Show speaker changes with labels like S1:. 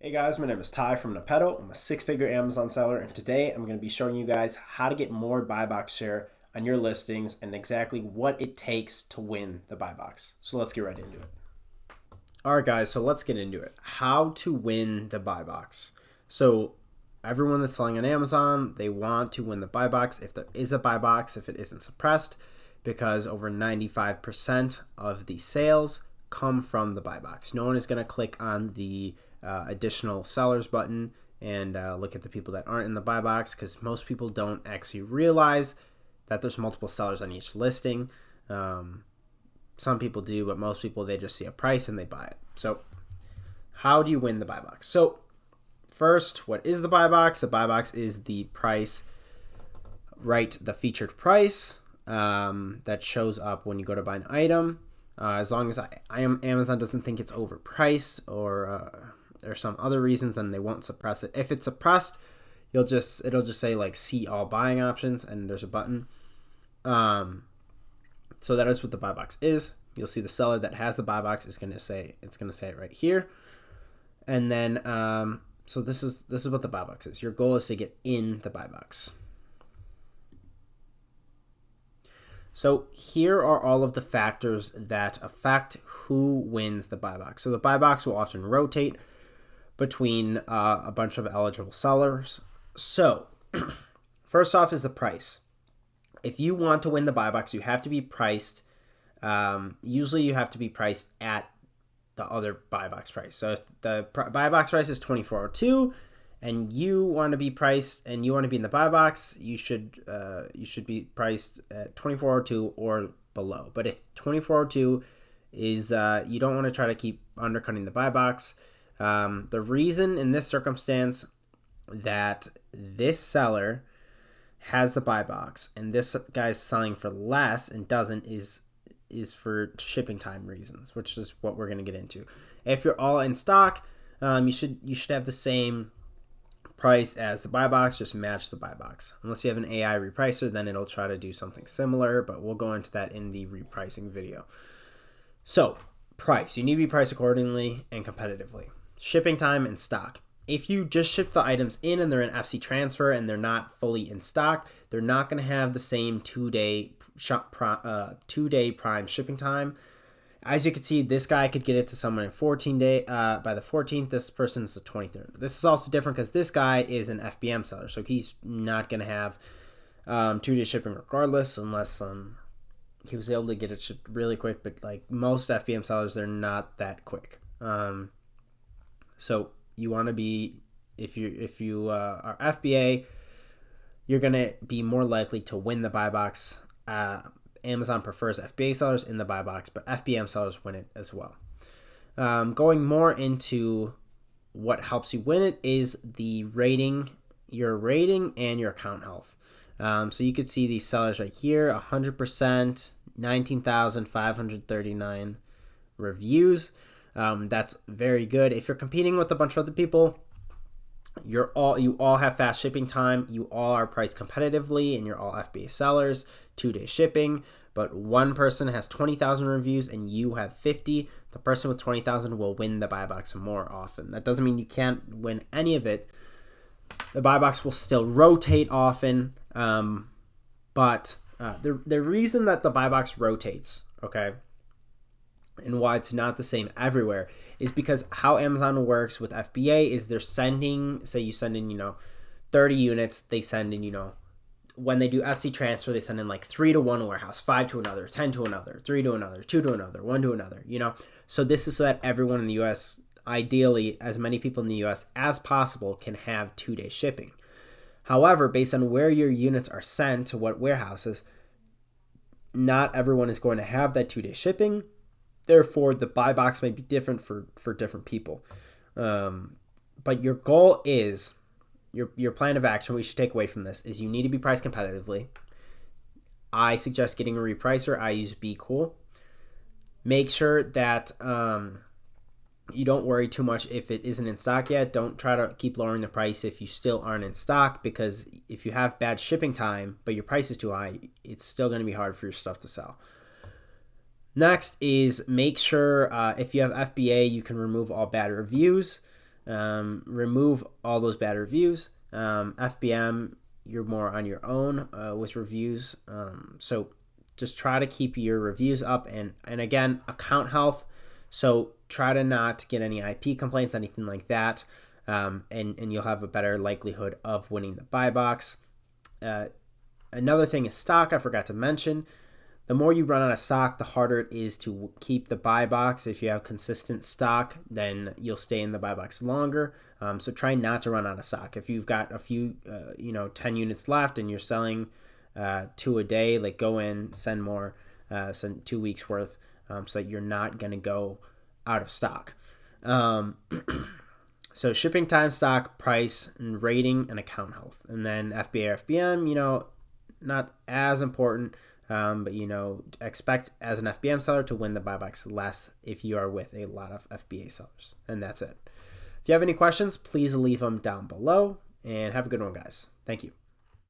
S1: Hey guys, my name is Ty from Nepedo. I'm a six-figure Amazon seller, and today I'm going to be showing you guys how to get more buy box share on your listings and exactly what it takes to win the buy box. So let's get right into it. All right, guys, so let's get into it. How to win the buy box. So everyone that's selling on Amazon, they want to win the buy box if there is a buy box, if it isn't suppressed, because over 95% of the sales come from the buy box. No one is going to click on the additional sellers button and look at the people that aren't in the buy box, because most people don't actually realize that there's multiple sellers on each listing. Some people do, but most people, they just see a price and they buy it. So how do you win the buy box? So first, what is the buy box? The buy box is the price, right? The featured price that shows up when you go to buy an item. As long as Amazon doesn't think it's overpriced or some other reasons, then they won't suppress it. If it's suppressed, it'll just say like see all buying options, and there's a button. So that is what the buy box is. You'll see the seller that has the buy box is going to say it right here. And then so this is what the buy box is. Your goal is to get in the buy box. So here are all of the factors that affect who wins the buy box. So the buy box will often rotate between a bunch of eligible sellers. So first off is the price. If you want to win the buy box, you have to be priced. Usually you have to be priced at the other buy box price. So if the buy box price is $24.02 and you want to be priced and you want to be in the buy box, you should be priced at $24.02 or below. But if $24.02 is you don't want to try to keep undercutting the buy box. The reason in this circumstance that this seller has the buy box and this guy's selling for less and doesn't is for shipping time reasons, which is what we're going to get into. If you're all in stock, you should have the same price as the buy box, just match the buy box. Unless you have an AI repricer, then it'll try to do something similar, but we'll go into that in the repricing video. So price, you need to be priced accordingly and competitively. Shipping time and stock. If you just ship the items in and they're in FC transfer and they're not fully in stock, they're not going to have the same two-day prime shipping time. As you can see, this guy could get it to someone in 14 day. By the 14th, this person's the 23rd. This is also different because this guy is an FBM seller, so he's not going to have 2-day shipping regardless, unless he was able to get it shipped really quick. But like most FBM sellers, they're not that quick. So you want to be, if you are FBA, you're going to be more likely to win the buy box. Amazon prefers FBA sellers in the buy box, but FBM sellers win it as well. Going more into what helps you win it is the rating, your rating and your account health. So you could see these sellers right here, 100%, 19,539 reviews. That's very good. If you're competing with a bunch of other people, you all have fast shipping time. You all are priced competitively, and you're all FBA sellers, 2-day shipping. But one person has 20,000 reviews, and you have 50. The person with 20,000 will win the buy box more often. That doesn't mean you can't win any of it. The buy box will still rotate often, but the reason that the buy box rotates, okay, and why it's not the same everywhere is because how Amazon works with FBA is they're sending, say you send in, 30 units, they send in, when they do FC transfer, they send in like 3 to one warehouse, 5 to another, 10 to another, 3 to another, 2 to another, 1 to another, So this is so that everyone in the US, ideally, as many people in the US as possible can have 2-day shipping. However, based on where your units are sent to what warehouses, not everyone is going to have that 2-day shipping. Therefore, the buy box may be different for different people. But your goal is, your plan of action, we should take away from this, is you need to be priced competitively. I suggest getting a repricer. I use Be Cool. Make sure that you don't worry too much if it isn't in stock yet. Don't try to keep lowering the price if you still aren't in stock, because if you have bad shipping time, but your price is too high, it's still going to be hard for your stuff to sell. Next is make sure if you have FBA, you can remove all bad reviews. remove all those bad reviews. FBM, you're more on your own with reviews. So just try to keep your reviews up, and again, account health. So try to not get any IP complaints, anything like that, and you'll have a better likelihood of winning the buy box. Another thing is stock. I forgot to mention. The more you run out of stock, the harder it is to keep the buy box. If you have consistent stock, then you'll stay in the buy box longer. So try not to run out of stock. If you've got a few, 10 units left and you're selling 2 a day, like go in, send more, send 2 weeks worth, so that you're not going to go out of stock. So shipping time, stock, price, and rating, and account health. And then FBA, FBM, not as important. But expect as an FBM seller to win the buy box less if you are with a lot of FBA sellers. And that's it. If you have any questions, please leave them down below, and have a good one, guys. Thank you.